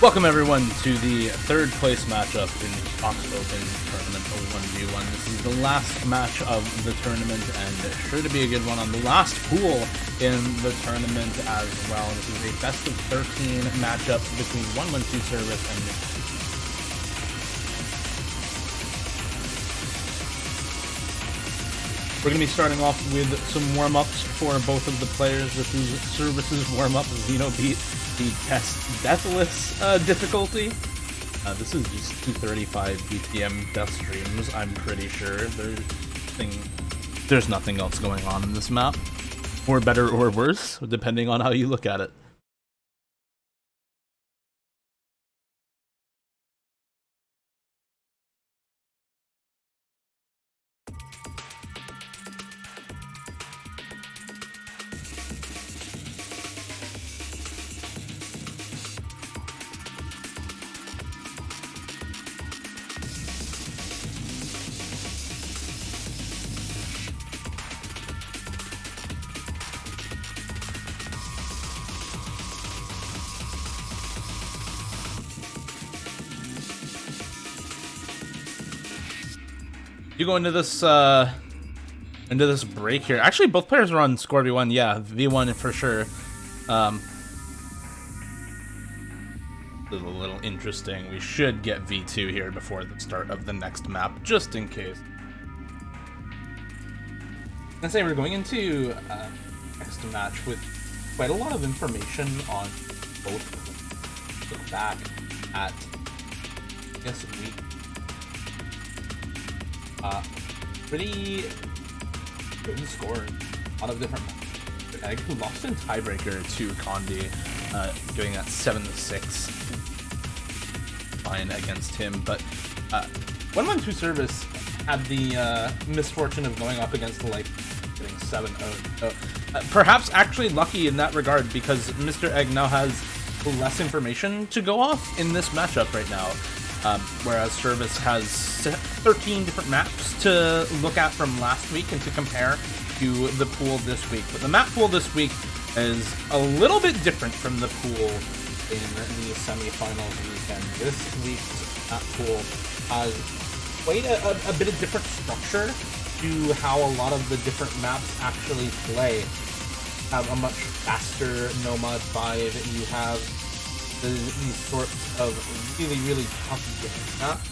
Welcome everyone to the third place matchup in the FOT Open Tournament 1v1. This is the last match of the tournament and sure to be a good one on the last pool in the tournament as well. This is a best of 13 matchup between 112Servis and We're going to be starting off with some warm-ups for both of the players. This is Service's warm-up. Zeno beat the test deathless difficulty. This is just 235 BPM death streams, I'm pretty sure. There's nothing else going on in this map. Or better or worse, depending on how you look at it. You go into this break here. Actually, both players are on score V1. Yeah, V1 for sure. This is a little interesting. We should get V2 here before the start of the next map, just in case. I say we're going into next match with quite a lot of information on both. Look back at, I guess, week. Pretty good score. A lot of different matches. I lost in tiebreaker to Condi, doing that 7-6 line against him. But 112Servis had the misfortune of going up against the getting 7-0. So, perhaps actually lucky in that regard because Mr. Egg now has less information to go off in this matchup right now. Whereas Service has 13 different maps to look at from last week and to compare to the pool this week. But the map pool this week is a little bit different from the pool in the semifinals weekend. This week's map pool has quite a bit of different structure to how a lot of the different maps actually play. Have a much faster Nomad 5. You have these sorts of really tough maps,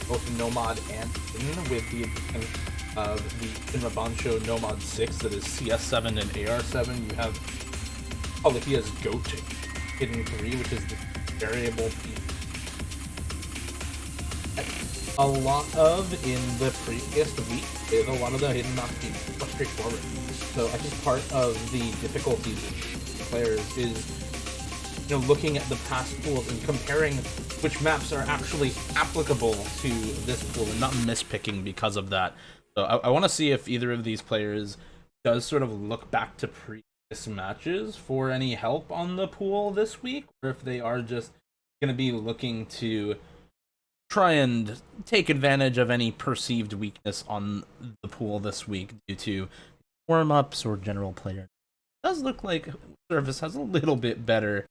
both Nomad and Hidden, with the addition of the Shinrabansho Nomad 6 that is CS7 and AR7. You have Alahia's Goat Hidden 3, which is the variable piece. A lot of in the previous week, a lot of the hidden maps being more straightforward. So I think part of the difficulties of players is looking at the past pools and comparing which maps are actually applicable to this pool and not mispicking because of that. So I want to see if either of these players does sort of look back to previous matches for any help on the pool this week, or if they are just going to be looking to try and take advantage of any perceived weakness on the pool this week due to warm-ups or general player. It does look like Service has a little bit better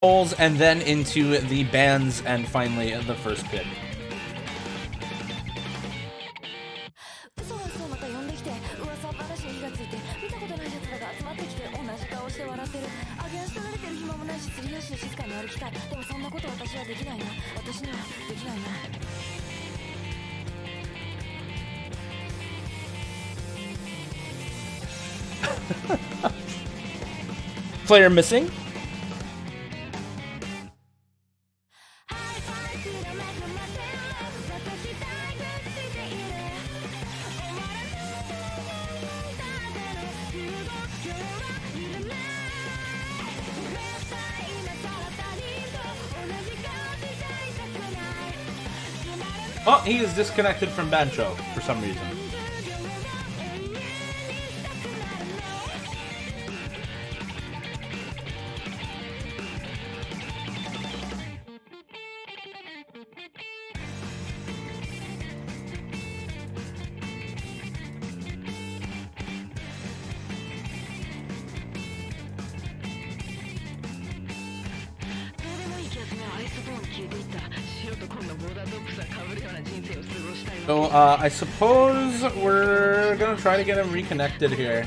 polls, and then into the bans, and finally the first pick. Player missing. Oh, he is disconnected from Bancho for some reason. So, I suppose we're gonna try to get him reconnected here.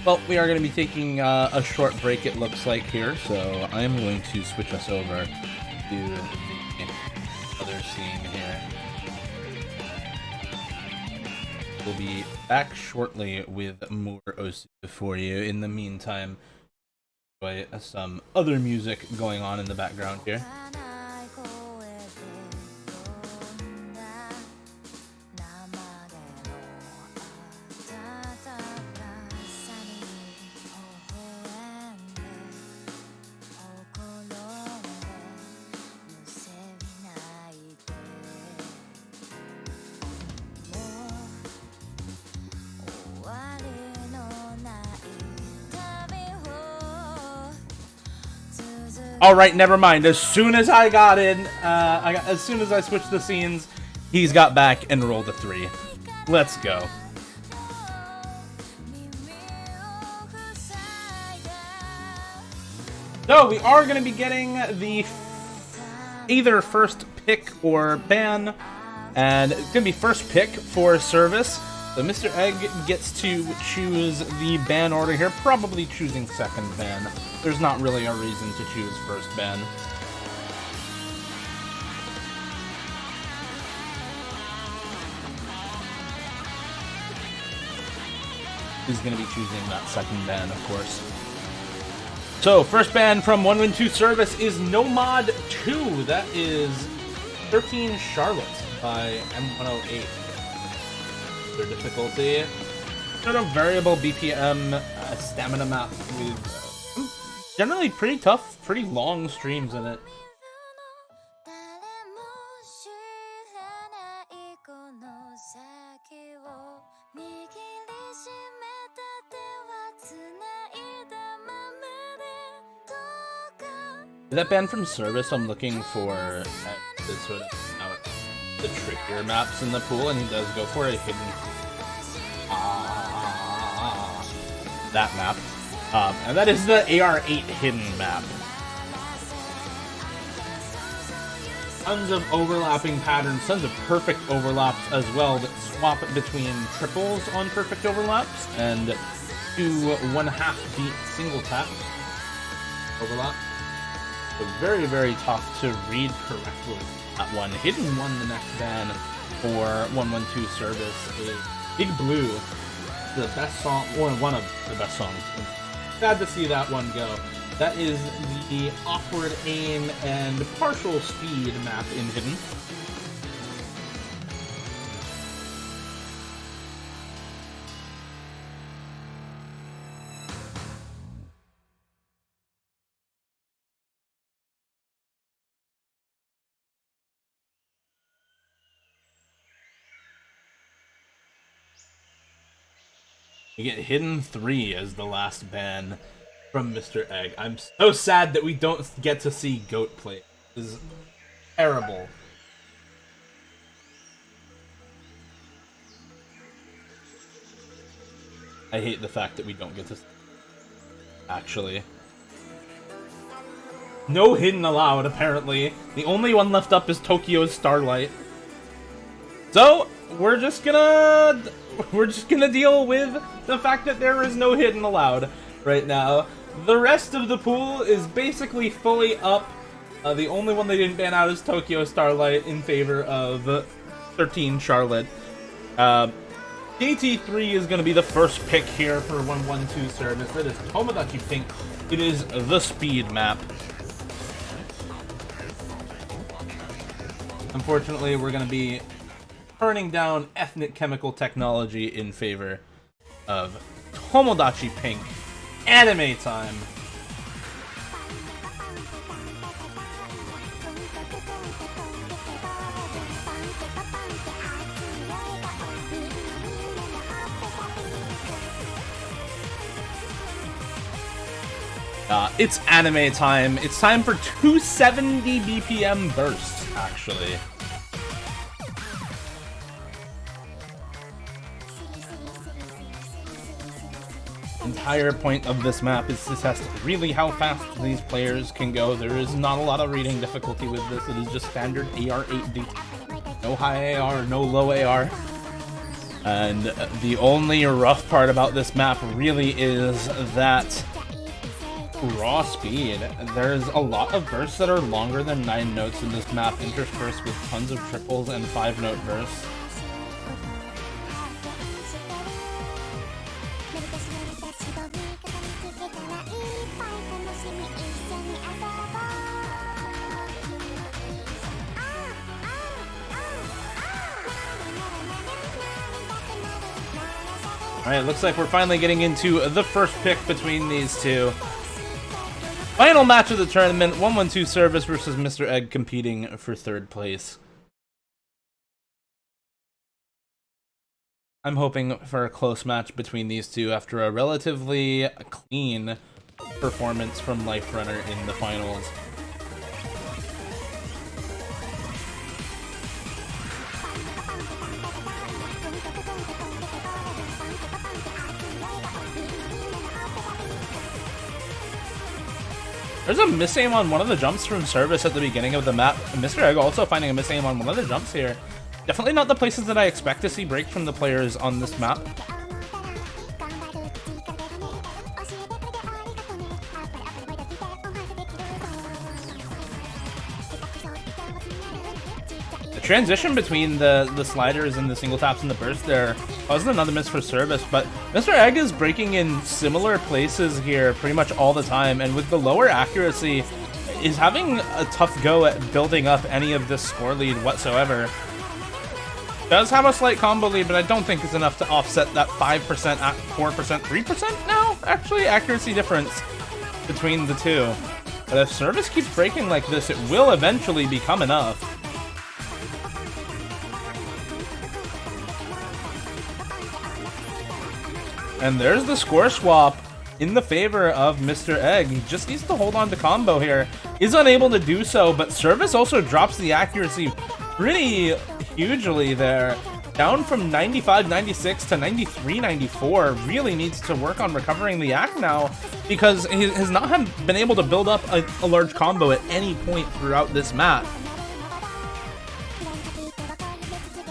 Well, we are going to be taking a short break, it looks like, here, so I am going to switch us over to the other scene here. We'll be back shortly with more Osu for you. In the meantime, enjoy some other music going on in the background here. All right, never mind. As soon as I got in, as soon as I switched the scenes, he's got back and rolled a 3. Let's go. So we are going to be getting the either first pick or ban, and it's going to be first pick for service. So Mr. Egg gets to choose the ban order here, probably choosing second ban. There's not really a reason to choose first ban. He's going to be choosing that second ban, of course. So, first ban from 112Servis is Nomad 2. That is 13 Charlotte by M108. Their difficulty. Sort of variable BPM stamina map with generally pretty tough, pretty long streams in it. That band from Service, I'm looking for the sort of the trickier maps in the pool, and he does go for a hidden that map. And that is the AR8 hidden map. Tons of overlapping patterns, tons of perfect overlaps as well that swap between triples on perfect overlaps and 2 1/2 beat single tap overlap. So very, very tough to read correctly that one. Hidden one, the next ban for 112Servis is Big Blue. The best song, or one of the best songs. Sad to see that one go. That is the awkward aim and partial speed map in Hidden. We get Hidden 3 as the last ban from Mr. Egg. I'm so sad that we don't get to see Goat play. This is terrible. I hate the fact that we don't get to see it, actually. No Hidden allowed, apparently. The only one left up is Tokyo's Starlight. So, we're just gonna deal with the fact that there is no Hidden allowed right now. The rest of the pool is basically fully up. The only one they didn't ban out is Tokyo Starlight in favor of 13 Charlotte. DT3 is going to be the first pick here for 112Servis. That is Tomodachi Pink. It is the speed map. Unfortunately, we're going to be turning down ethnic chemical technology in favor of Tomodachi Pink. Anime time. It's anime time. It's time for 270 BPM bursts, actually. Entire point of this map is to test really how fast these players can go. There is not a lot of reading difficulty with this. It is just standard AR8D. No high AR, no low AR. And the only rough part about this map really is that raw speed. There's a lot of bursts that are longer than 9 notes in this map, interspersed with tons of triples and 5-note bursts. Alright, looks like we're finally getting into the first pick between these two. Final match of the tournament, 112Servis versus Mr. Egg competing for 3rd place. I'm hoping for a close match between these two after a relatively clean performance from Life Runner in the finals. There's a misaim on one of the jumps from Service at the beginning of the map. Mr. Egg also finding a misaim on one of the jumps here. Definitely not the places that I expect to see breaks from the players on this map. The transition between the sliders and the single taps and the burst there wasn't another miss for Service, but Mr. Egg is breaking in similar places here pretty much all the time, and with the lower accuracy, is having a tough go at building up any of this score lead whatsoever. Does have a slight combo lead, but I don't think it's enough to offset that 5%, 4%, 3% now, actually, accuracy difference between the two. But if Service keeps breaking like this, it will eventually become enough. And there's the score swap in the favor of Mr. Egg. He just needs to hold on to combo here. Is unable to do so, but Service also drops the accuracy pretty hugely there. Down from 95-96 to 93-94. Really needs to work on recovering the act now, because he has not been able to build up a large combo at any point throughout this map.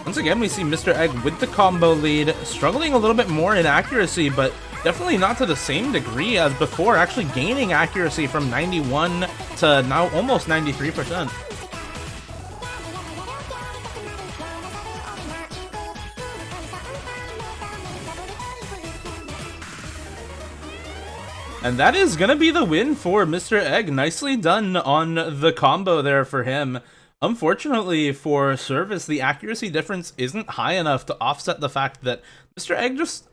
Once again, we see Mr. Egg with the combo lead, struggling a little bit more in accuracy, but definitely not to the same degree as before, actually gaining accuracy from 91 to now almost 93%. And that is going to be the win for Mr. Egg. Nicely done on the combo there for him. Unfortunately for Service, the accuracy difference isn't high enough to offset the fact that Mr. Egg just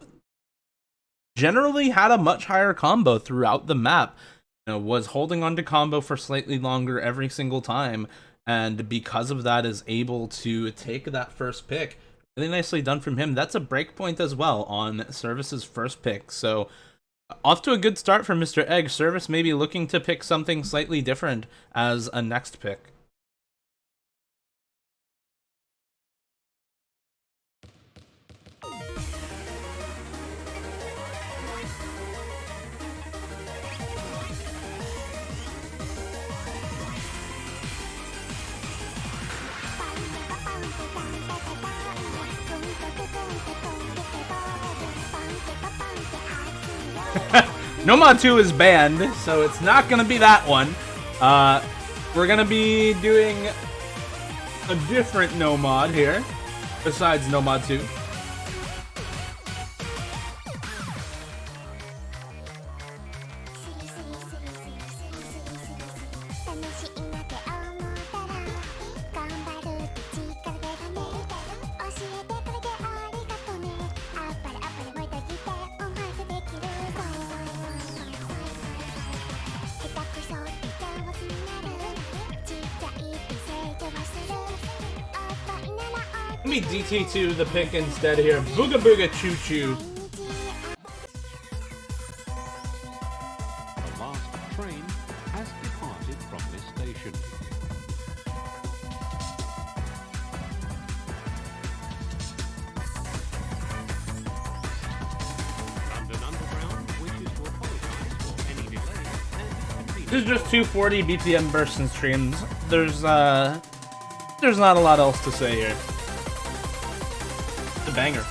generally had a much higher combo throughout the map. Was holding on to combo for slightly longer every single time, and because of that is able to take that first pick. Really nicely done from him. That's a breakpoint as well on Service's first pick. So off to a good start for Mr. Egg. Service maybe looking to pick something slightly different as a next pick. Nomad 2 is banned, so it's not going to be that one. We're going to be doing a different Nomad here, besides Nomad 2. Let me DT2 the pick instead here. Booga Booga Choo Choo. The last train has departed from this station. London Underground wishes to apologize for any delay and This is just 240 BPM bursts and streams. There's not a lot else to say here. It's a banger.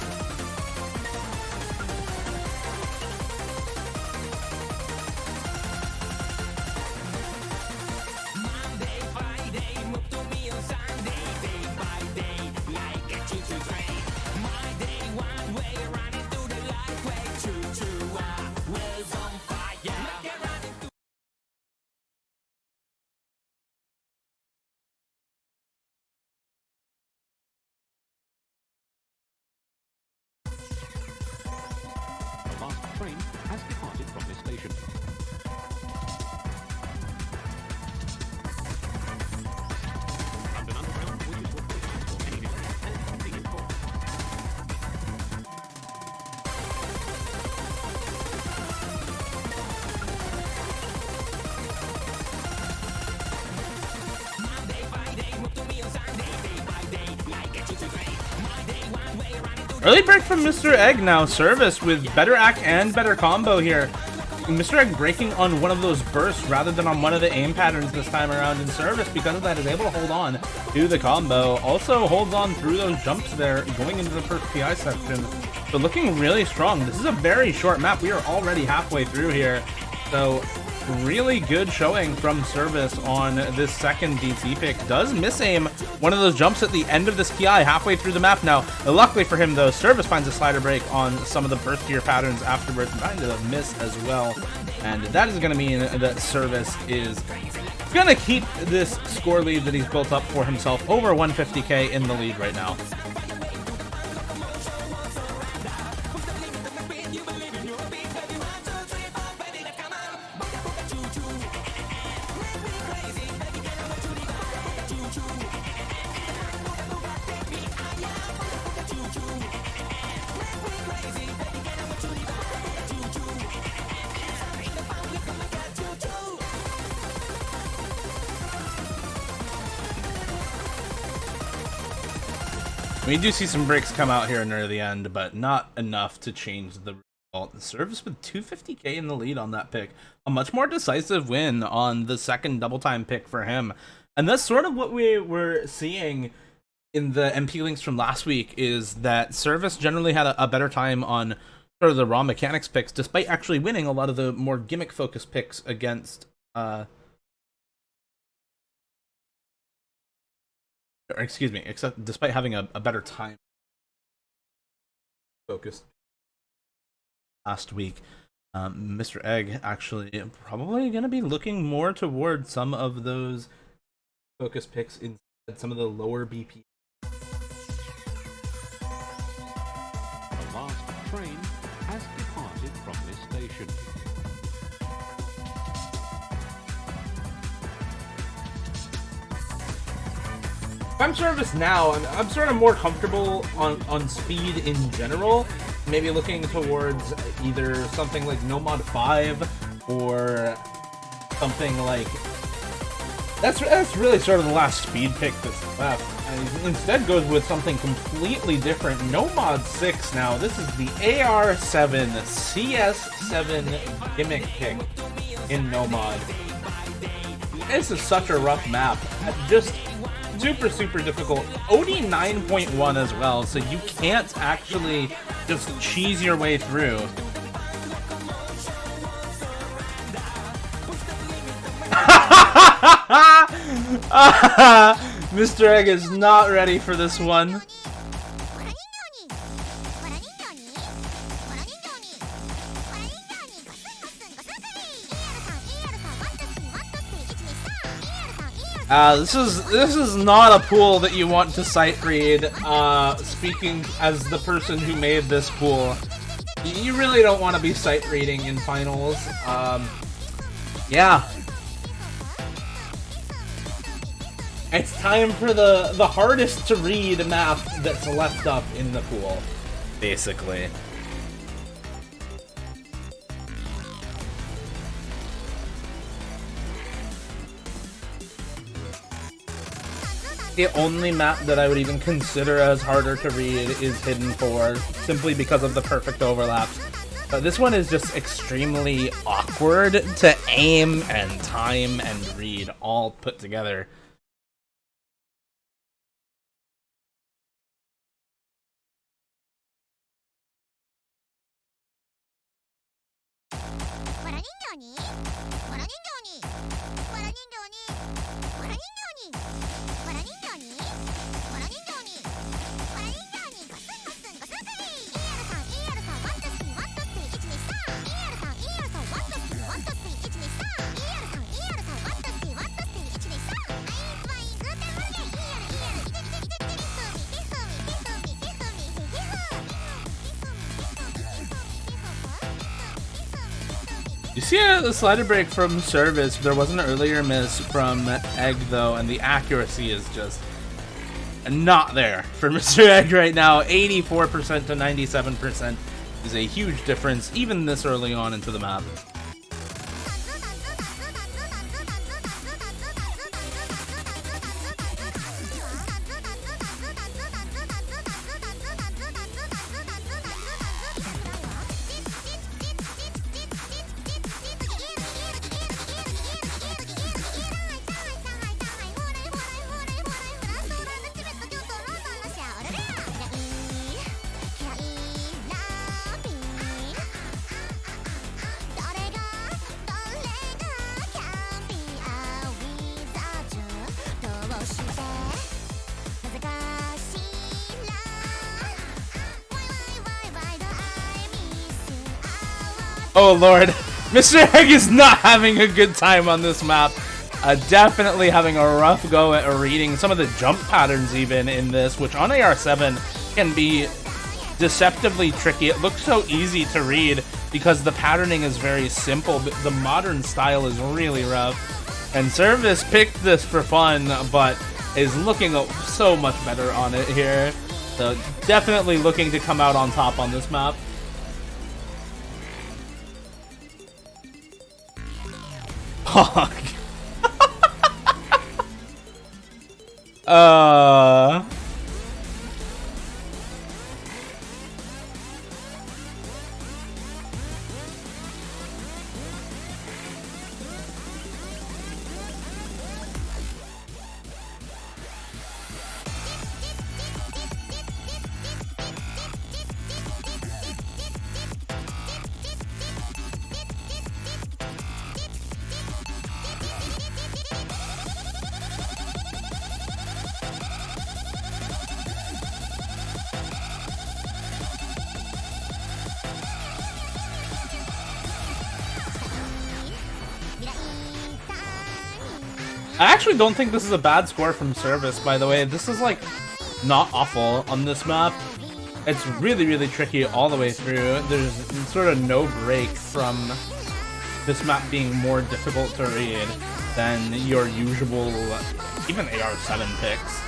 The last train has departed from this station. London Underground wishes to apologize for any delay and inconvenience caused. Early break from Mr. Egg now. Service with better act and better combo here. Mr. Egg breaking on one of those bursts rather than on one of the aim patterns this time around in Service. Because of that, is able to hold on to the combo. Also holds on through those jumps there going into the first PI section. So looking really strong. This is a very short map. We are already halfway through here. So really good showing from Service on this second DT pick. Does miss aim one of those jumps at the end of this PI halfway through the map now. Luckily for him though, Service finds a slider break on some of the burstier patterns afterwards, trying to miss as well. And that is going to mean that Service is going to keep this score lead that he's built up for himself over 150k in the lead right now. We do see some breaks come out here near the end, but not enough to change the result. Service with 250k in the lead on that pick. A much more decisive win on the second double time pick for him. And that's sort of what we were seeing in the MP links from last week, is that Service generally had a better time on sort of the raw mechanics picks, despite actually winning a lot of the more gimmick focused picks against excuse me, except despite having a better time focused last week. Mr. Egg actually probably going to be looking more toward some of those focus picks instead, some of the lower BP. The last train has departed from this station. If I'm Service now, I'm sort of more comfortable on speed in general. Maybe looking towards either something like Nomad 5 or something like... That's really sort of the last speed pick that's left. And instead goes with something completely different. Nomad 6 now. This is the AR7 CS7 gimmick pick in Nomad. This is such a rough map. Just super difficult. OD 9.1 as well, so you can't actually just cheese your way through. Mr. Egg is not ready for this one. This is not a pool that you want to sight read. Speaking as the person who made this pool, you really don't want to be sight reading in finals. Yeah. It's time for the hardest to read map that's left up in the pool, basically. The only map that I would even consider as harder to read is Hidden 4, simply because of the perfect overlaps. But this one is just extremely awkward to aim and time and read all put together. You see a slider break from Service. There was an earlier miss from Egg, though, and the accuracy is just not there for Mr. Egg right now. 84% to 97% is a huge difference, even this early on into the map. Oh lord, Mr. Egg is not having a good time on this map. Definitely having a rough go at reading some of the jump patterns even in this, which on AR7 can be deceptively tricky. It looks so easy to read because the patterning is very simple, but the modern style is really rough. And Service picked this for fun, but is looking so much better on it here. So definitely looking to come out on top on this map. Fuck. I actually don't think this is a bad score from Service, by the way. This is, like, not awful on this map. It's really, really tricky all the way through. There's sort of no break from this map being more difficult to read than your usual, even AR7 picks.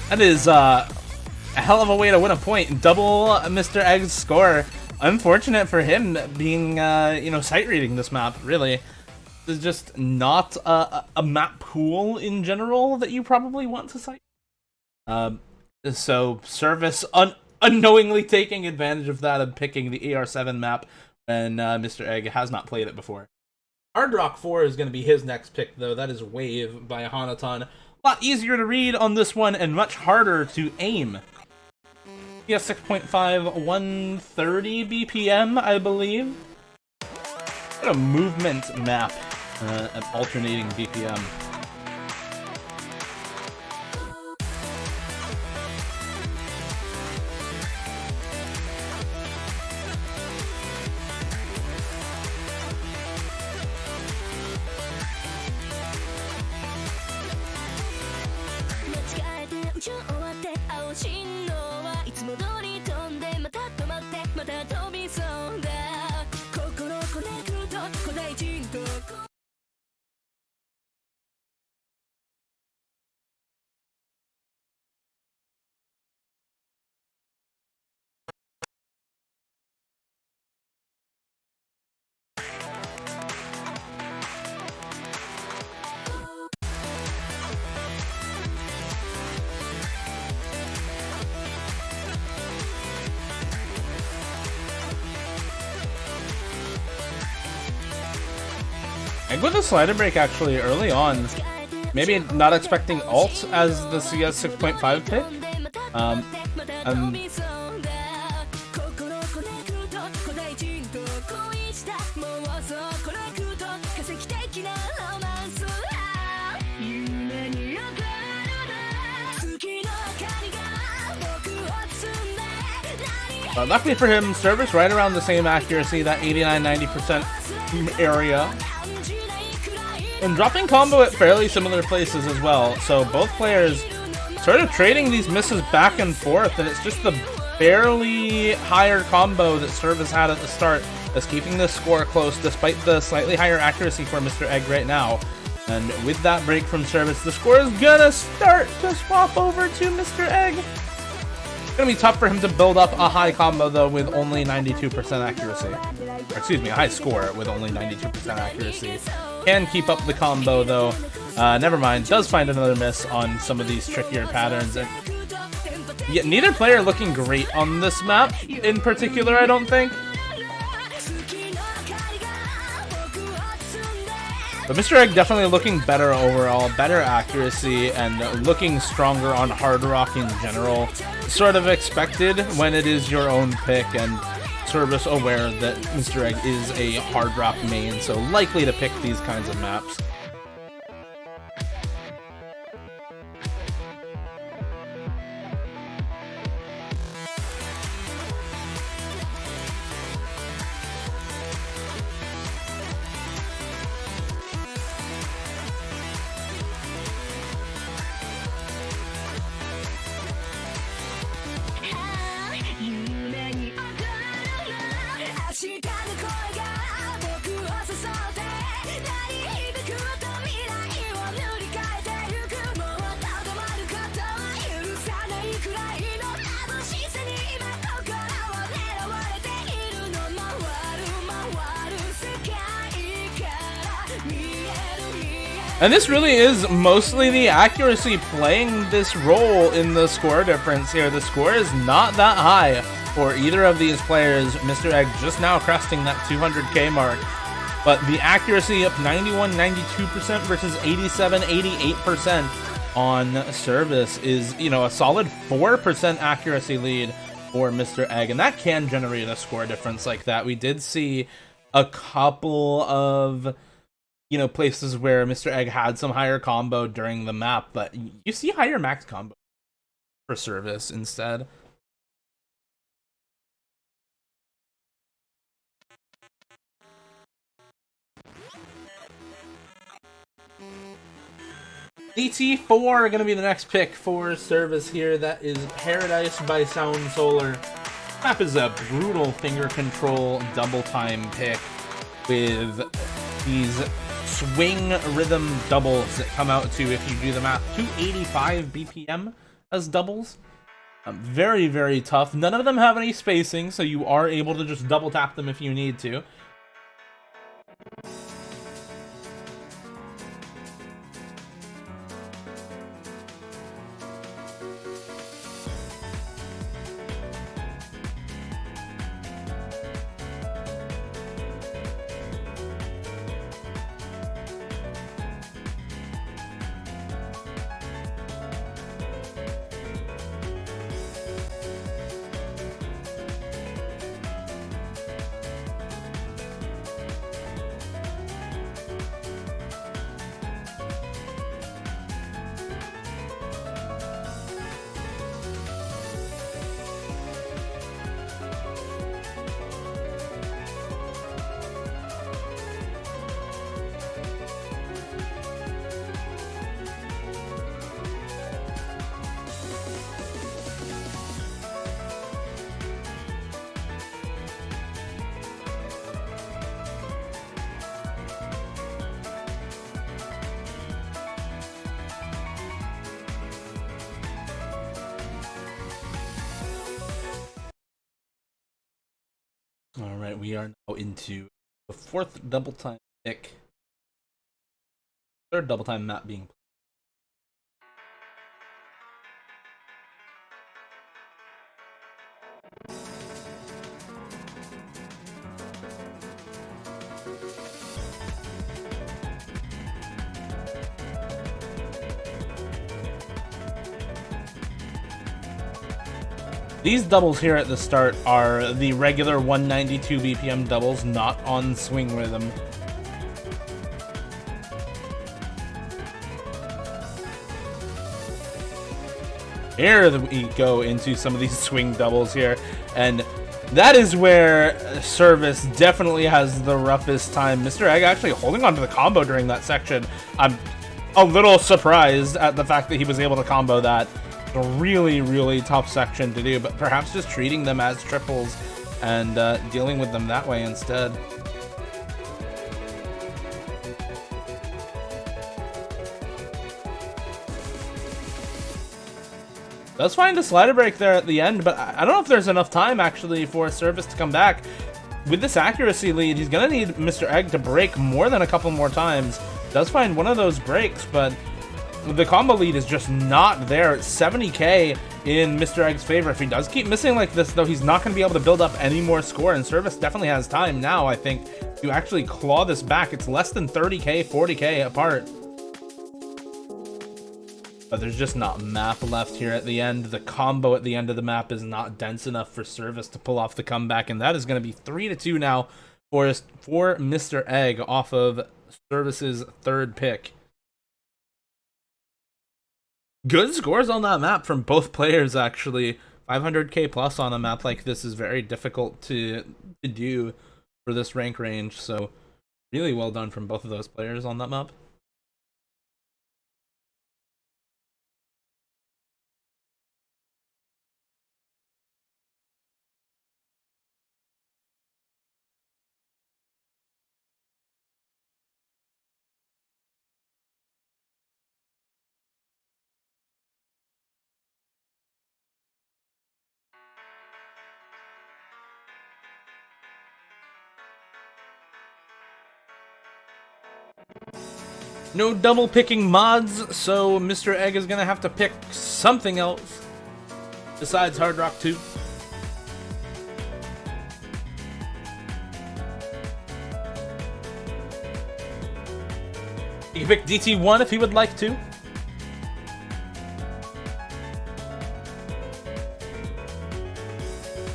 That is a hell of a way to win a point. Double Mr. Egg's score. Unfortunate for him being, you know, sight reading this map, really. This is just not a map pool in general that you probably want to sight. So Service unknowingly taking advantage of that and picking the AR7 map when Mr. Egg has not played it before. Hard Rock 4 is going to be his next pick, though. That is Wave by Hanaton. A lot easier to read on this one and much harder to aim. PS 6.5, 130 BPM, I believe. What a movement map, an alternating BPM. Egg with a slider break actually early on. Maybe not expecting ult as the CS 6.5 pick. Luckily for him, Service right around the same accuracy, that 89-90% area. And dropping combo at fairly similar places as well, so both players sort of trading these misses back and forth, and it's just the barely higher combo that Service had at the start that's keeping this score close despite the slightly higher accuracy for Mr. Egg right now. And with that break from Service, the score is gonna start to swap over to Mr. Egg. It's gonna be tough for him to build up a high combo though with only 92% accuracy. Or, excuse me, a high score with only 92% accuracy. Can keep up the combo though. Never mind, does find another miss on some of these trickier patterns. And yet neither player looking great on this map in particular, I don't think. But Mr. Egg definitely looking better overall, better accuracy, and looking stronger on Hard Rock in general. Sort of expected when it is your own pick, and Service aware that Mr. Egg is a Hard Rock main, so likely to pick these kinds of maps. And this really is mostly the accuracy playing this role in the score difference here. The score is not that high for either of these players. Mr. Egg just now cresting that 200k mark. But the accuracy up 91, 92% versus 87, 88% on service is, you know, a solid 4% accuracy lead for Mr. Egg, and that can generate a score difference like that. We did see a couple of, you know, places where Mr. Egg had some higher combo during the map, but you see higher max combo for service instead. ET4 going to be the next pick for service here. That is Paradise by Sound Solar. Map is a brutal finger control double time pick with these swing rhythm doubles that come out to, if you do the math, 285 BPM as doubles. Very, very tough. None of them have any spacing, so you are able to just double tap them if you need to. All right, we are now into the fourth double time pick. Third double time map being played. These doubles here at the start are the regular 192 BPM doubles, not on swing rhythm. Here we go into some of these swing doubles here, and that is where service definitely has the roughest time. Mr. Egg actually holding on to the combo during that section. I'm a little surprised at the fact that he was able to combo that. A really, really tough section to do, but perhaps just treating them as triples and dealing with them that way instead. Does find a slider break there at the end, but I don't know if there's enough time actually for service to come back. With this accuracy lead, he's gonna need Mr. Egg to break more than a couple more times. Does find one of those breaks, but the combo lead is just not there. It's 70k in Mr. Egg's favor. If he does keep missing like this, though, he's not going to be able to build up any more score, and service definitely has time now, I think, to actually claw this back. It's less than 30k, 40k apart. But there's just not map left here at the end. The combo at the end of the map is not dense enough for service to pull off the comeback, and that is going to be 3-2 now for Mr. Egg off of service's third pick. Good scores on that map from both players, actually. 500k plus on a map like this is very difficult to do for this rank range, so really well done from both of those players on that map. No double picking mods, so Mr. Egg is gonna have to pick something else besides Hard Rock 2. He can pick DT1 if he would like to.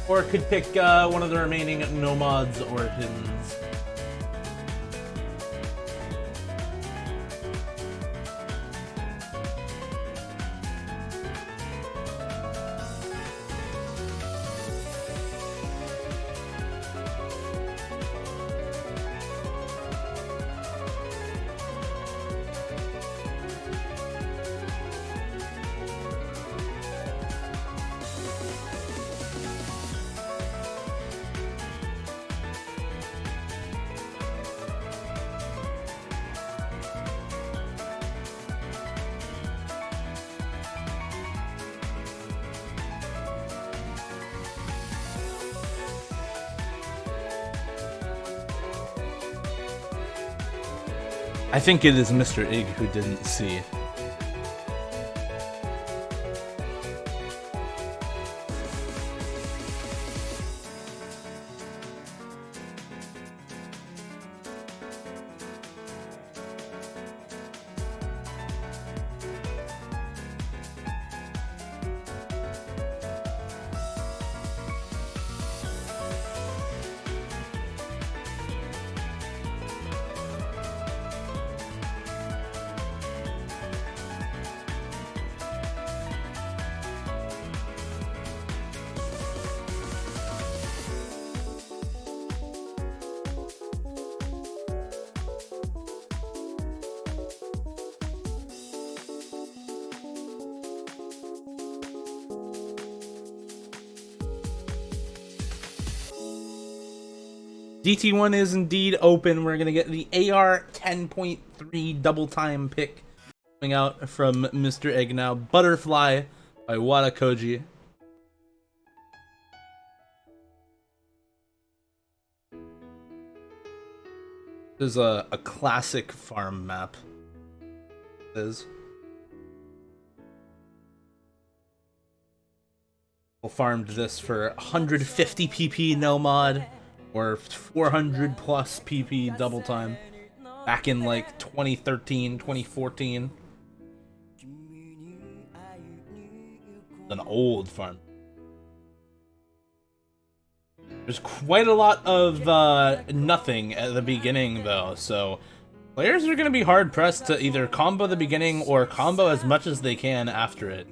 Or could pick one of the remaining Nomad's origins. I think it is Mr. Ig who didn't see. DT1 is indeed open. We're going to get the AR 10.3 double time pick coming out from Mr. Egg now. Butterfly by Wada Koji. This is a classic farm map. It is. We farmed this for 150 PP no mod. Or 400 plus PP double time back in like 2013, 2014. An old farm. There's quite a lot of nothing at the beginning though, so players are going to be hard pressed to either combo the beginning or combo as much as they can after it.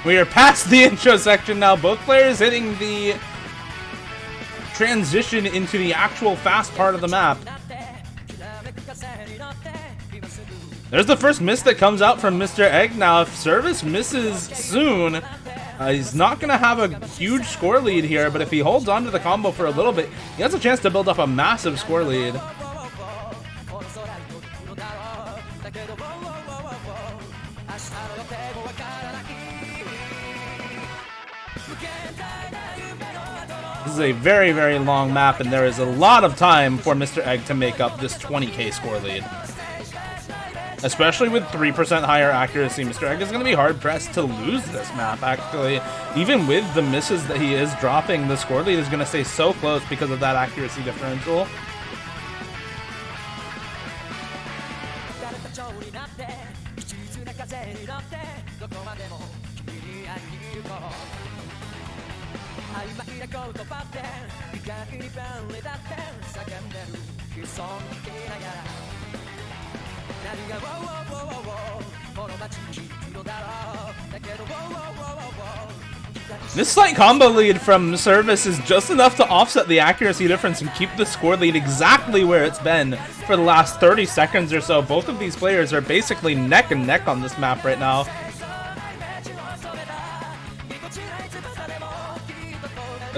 We are past the intro section now. Both players hitting the transition into the actual fast part of the map. There's the first miss that comes out from Mr. Egg. Now, if Service misses soon, He's not going to have a huge score lead here, but if he holds on to the combo for a little bit, he has a chance to build up a massive score lead. This is a very, very long map, and there is a lot of time for Mr. Egg to make up this 20k score lead. Especially with 3% higher accuracy, Mr. Egg is going to be hard-pressed to lose this map, actually. Even with the misses that he is dropping, the score lead is going to stay so close because of that accuracy differential. This slight combo lead from Service is just enough to offset the accuracy difference and keep the score lead exactly where it's been for the last 30 seconds or so. Both of these players are basically neck and neck on this map right now.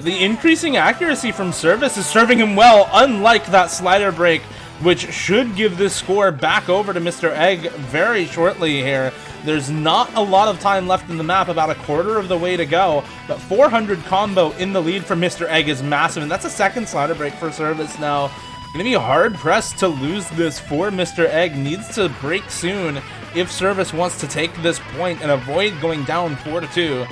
The increasing accuracy from Service is serving him well, unlike that slider break, which should give this score back over to Mr. Egg very shortly here. There's not a lot of time left in the map, about a quarter of the way to go, but 400 combo in the lead for Mr. Egg is massive, and that's a second slider break for Service now. Gonna be hard-pressed to lose this for Mr. Egg. Needs to break soon if Service wants to take this point and avoid going down 4-2.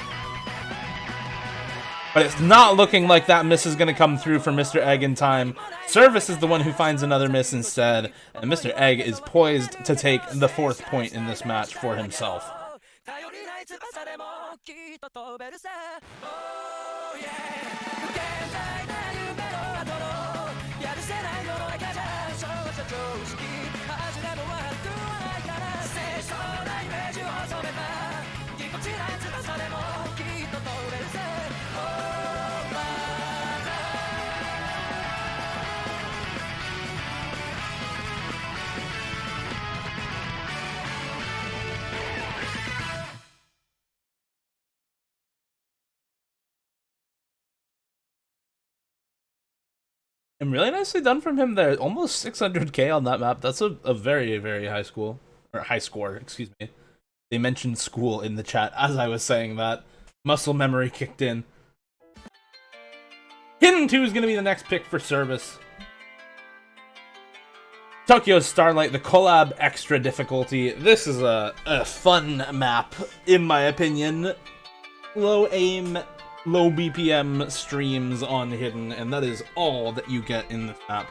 But it's not looking like that miss is going to come through for Mr. Egg in time. Service is the one who finds another miss instead, and Mr. Egg is poised to take the 4th point in this match for himself. And really nicely done from him there. Almost 600k on that map. That's a very, very high score. Excuse me. They mentioned school in the chat as I was saying that. Muscle memory kicked in. Hidden 2 is going to be the next pick for Service. Tokyo Starlight, the collab extra difficulty. This is a fun map, in my opinion. Low aim, low BPM streams on Hidden, and that is all that you get in this map.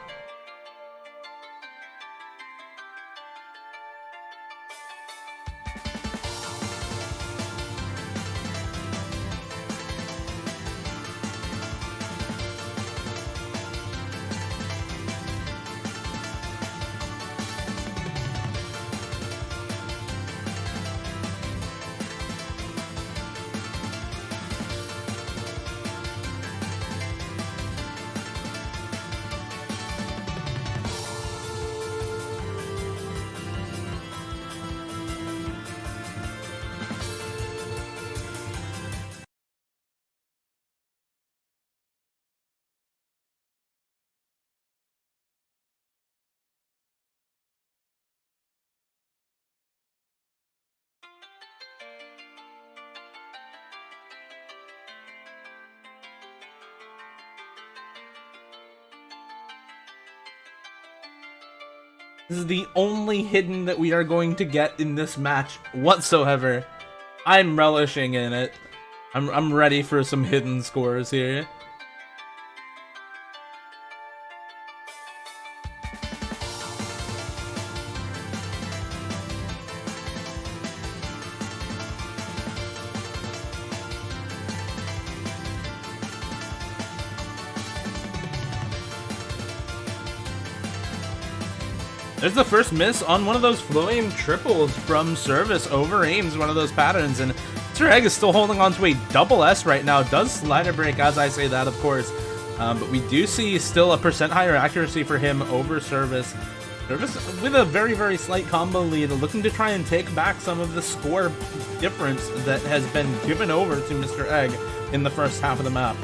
This is the only hidden that we are going to get in this match whatsoever. I'm relishing in it. I'm ready for some hidden scores here. There's the first miss on one of those flow aim triples from Service. Over aims one of those patterns, and Mr. Egg is still holding on to a double S right now. Does slider break as I say that, of course, but we do see still a % higher accuracy for him over Service. Service with a very, very slight combo lead, looking to try and take back some of the score difference that has been given over to Mr. Egg in the first half of the map.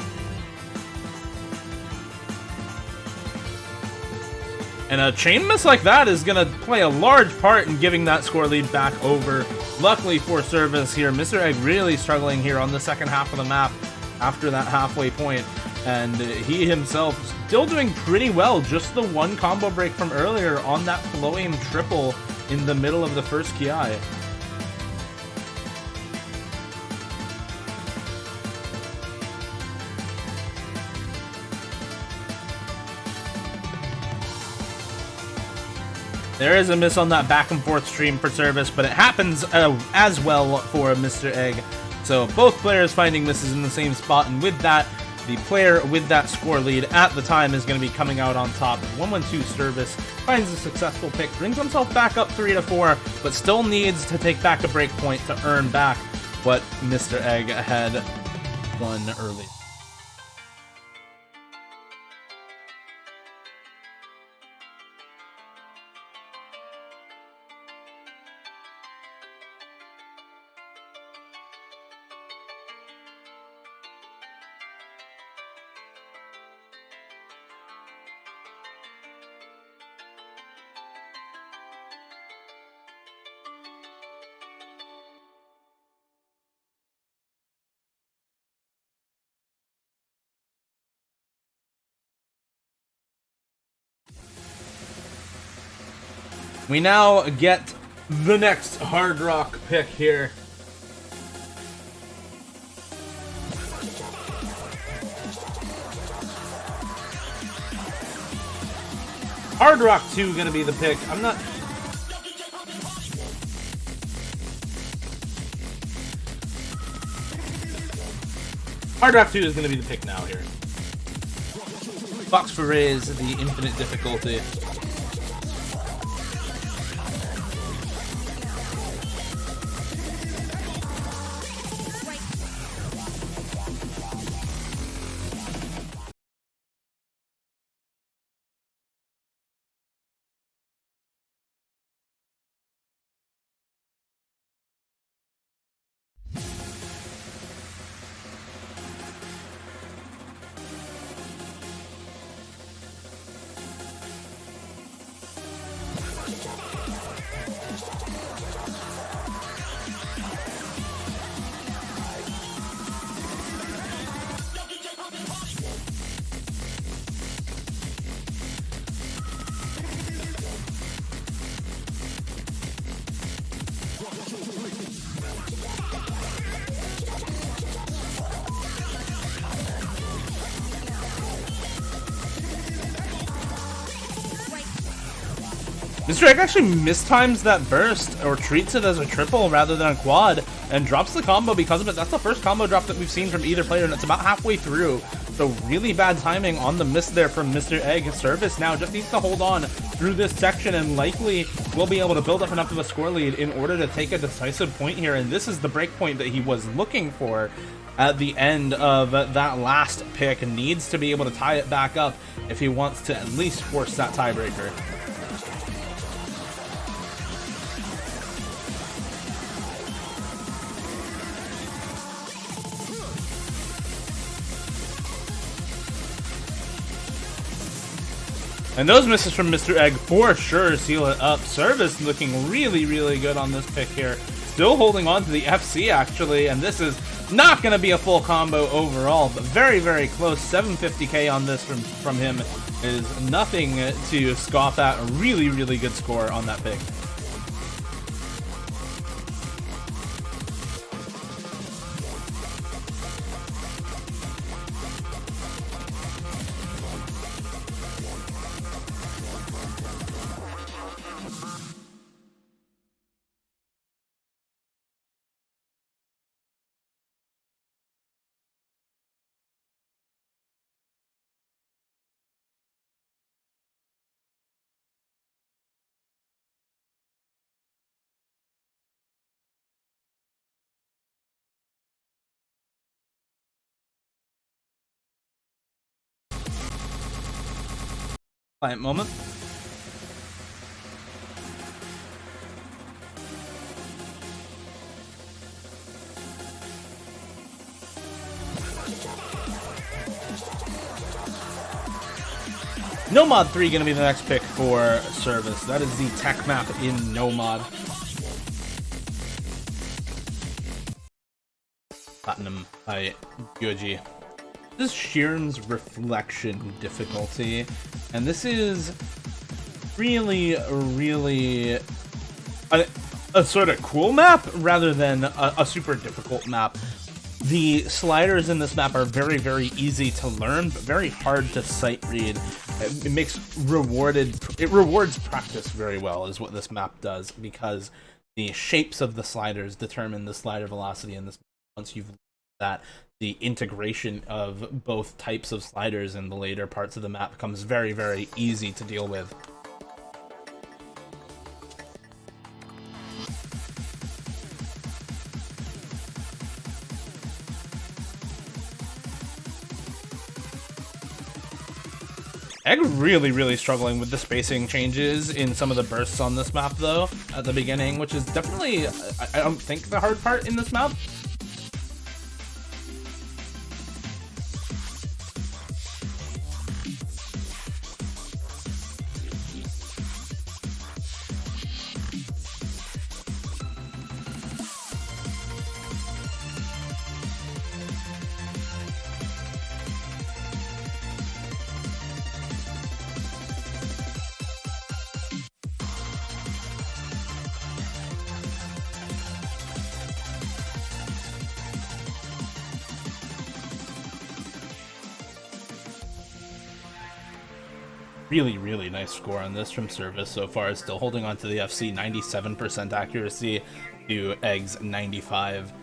And a chain miss like that is going to play a large part in giving that score lead back over. Luckily for Service here, Mr. Egg really struggling here on the second half of the map after that halfway point. And he himself still doing pretty well. Just the one combo break from earlier on that flow aim triple in the middle of the first Ki. There is a miss on that back and forth stream for Service, but it happens as well for Mr. Egg. So both players finding misses in the same spot, and with that, the player with that score lead at the time is going to be coming out on top. 112Servis finds a successful pick, brings himself back up 3-4, but still needs to take back a break point to earn back what Mr. Egg had won early. We now get the next Hard Rock pick here. Hard Rock 2 gonna be the pick. I'm not... Hard Rock 2 is gonna be the pick now here. Fox Forays, the infinite difficulty. Mr. Egg actually mistimes that burst, or treats it as a triple rather than a quad, and drops the combo because of it. That's the first combo drop that we've seen from either player, and it's about halfway through. So really bad timing on the miss there from Mr. Egg. Service now just needs to hold on through this section, and likely will be able to build up enough of a score lead in order to take a decisive point here. And this is the break point that he was looking for at the end of that last pick, and needs to be able to tie it back up if he wants to at least force that tiebreaker. And those misses from Mr. Egg for sure seal it up. Service looking really, really good on this pick here. Still holding on to the FC, actually, and this is not going to be a full combo overall, but very, very close. 750k on this from him is nothing to scoff at. A really, really good score on that pick. Client moment. Nomad 3 going to be the next pick for Service. That is the tech map in Nomad. Platinum by Gyoji. This is Sheeran's Reflection difficulty, and this is really a sort of cool map rather than a super difficult map. The sliders in this map are very easy to learn, but very hard to sight read. It rewards practice very well, is what this map does, because the shapes of the sliders determine the slider velocity in this. Once you've learned that, the integration of both types of sliders in the later parts of the map becomes very easy to deal with. Egg really struggling with the spacing changes in some of the bursts on this map, though, at the beginning, which is definitely, I don't think, the hard part in this map. Really nice score on this from Service so far. It's still holding on to the FC, 97% accuracy to Egg's 95.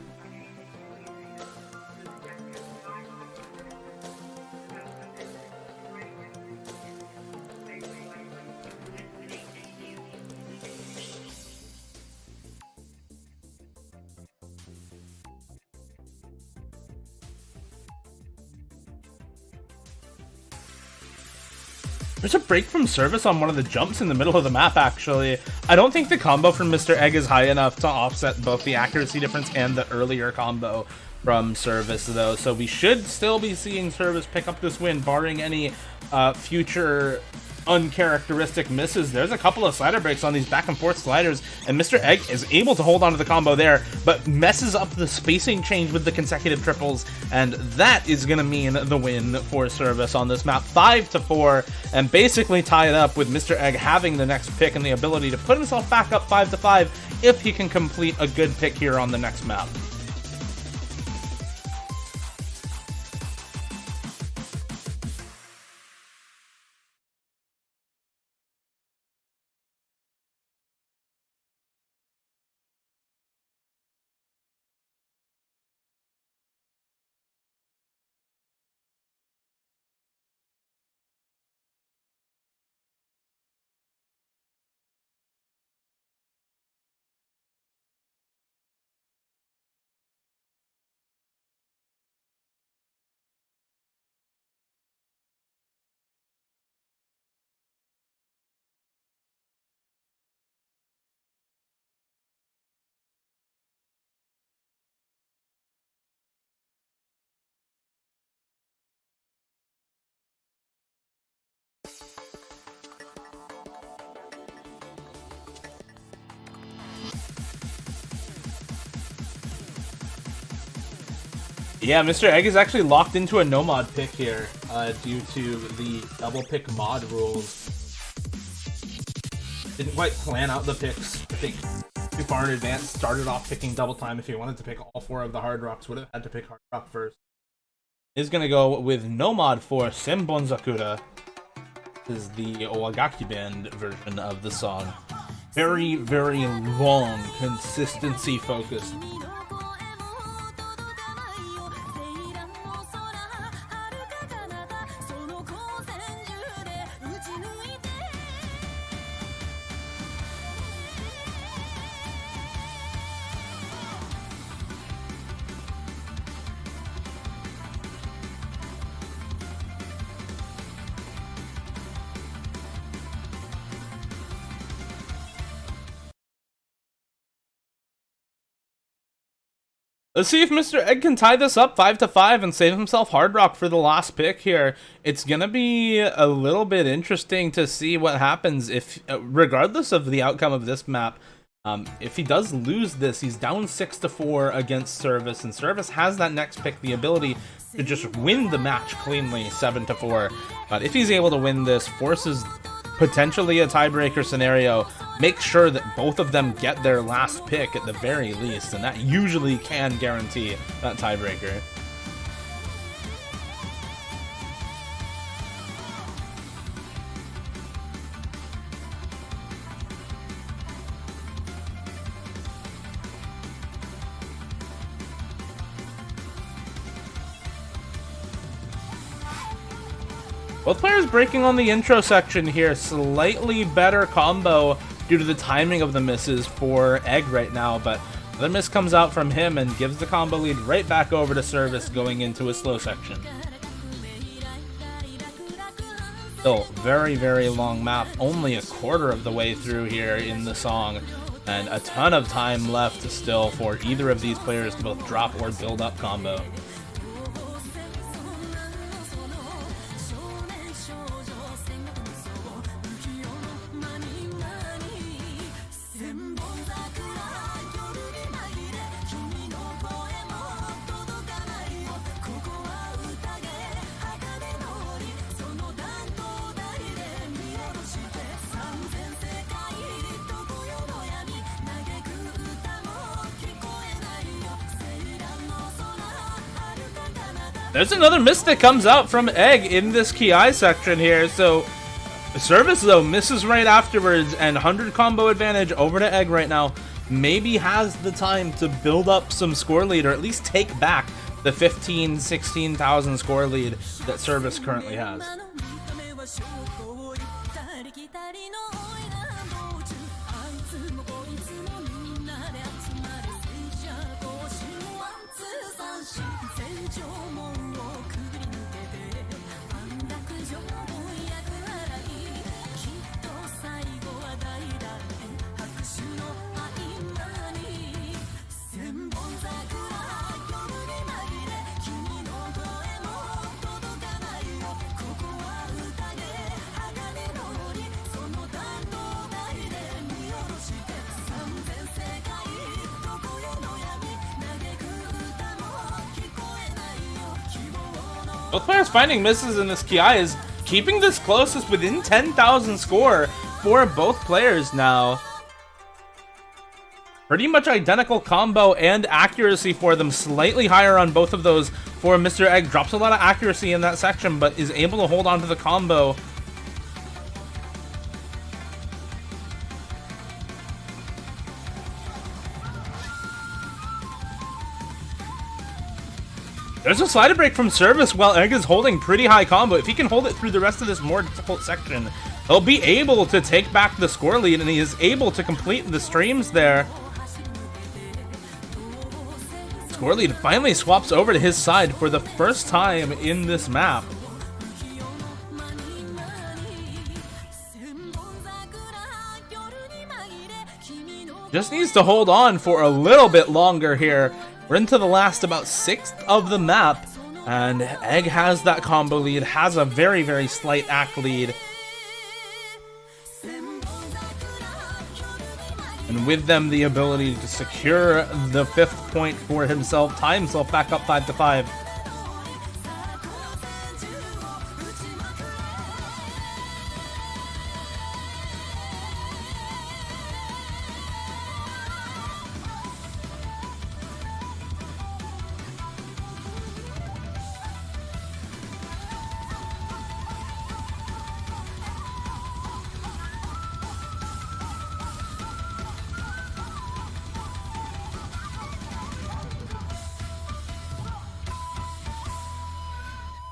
There's a break from Service on one of the jumps in the middle of the map, actually. I don't think the combo from Mr. Egg is high enough to offset both the accuracy difference and the earlier combo from Service, though. So we should still be seeing Service pick up this win, barring any future uncharacteristic misses. There's a couple of slider breaks on these back and forth sliders, and Mr. Egg is able to hold on to the combo there, but messes up the spacing change with the consecutive triples, and that is going to mean the win for Service on this map, 5-4, and basically tie it up with Mr. Egg having the next pick and the ability to put himself back up 5-5 if he can complete a good pick here on the next map. Yeah, Mr. Egg is actually locked into a no-mod pick here due to the double pick mod rules. Didn't quite plan out the picks, I think, too far in advance. Started off picking double time. If he wanted to pick all 4 of the hard rocks, would have had to pick hard rock first. Is going to go with no mod for Senbonzakura. This is the Owagaki Band version of the song. Very long, consistency focused. Let's see if Mr. Egg can tie this up 5-5 and save himself Hard Rock for the last pick here. It's gonna be a little bit interesting to see what happens if, regardless of the outcome of this map, if he does lose this, he's down 6-4 against Service, and Service has that next pick, the ability to just win the match cleanly, 7-4. But if he's able to win this, forces potentially a tiebreaker scenario, make sure that both of them get their last pick at the very least, and that usually can guarantee that tiebreaker. Both players breaking on the intro section here. Slightly better combo due to the timing of the misses for Egg right now, but the miss comes out from him and gives the combo lead right back over to Service going into a slow section. Still, very, very long map. Only a quarter of the way through here in the song, and a ton of time left still for either of these players to both drop or build up combo. There's another miss that comes out from Egg in this Ki section here, so Service though misses right afterwards, and 100 combo advantage over to Egg right now. Maybe has the time to build up some score lead, or at least take back the 16,000 score lead that Service currently has. Both players finding misses in this Ki is keeping this closest within 10,000 score for both players now. Pretty much identical combo and accuracy for them, slightly higher on both of those for Mr. Egg. Drops a lot of accuracy in that section, but is able to hold on to the combo. There's a slider break from Service while Egg is holding pretty high combo. If he can hold it through the rest of this more difficult section, he'll be able to take back the score lead, and he is able to complete the streams there. Score lead finally swaps over to his side for the first time in this map. Just needs to hold on for a little bit longer here. We're into the last about 1/6 of the map, and Egg has that combo lead, has a very, very slight act lead. And with them, the ability to secure the 5th point for himself, tie himself back up 5-5.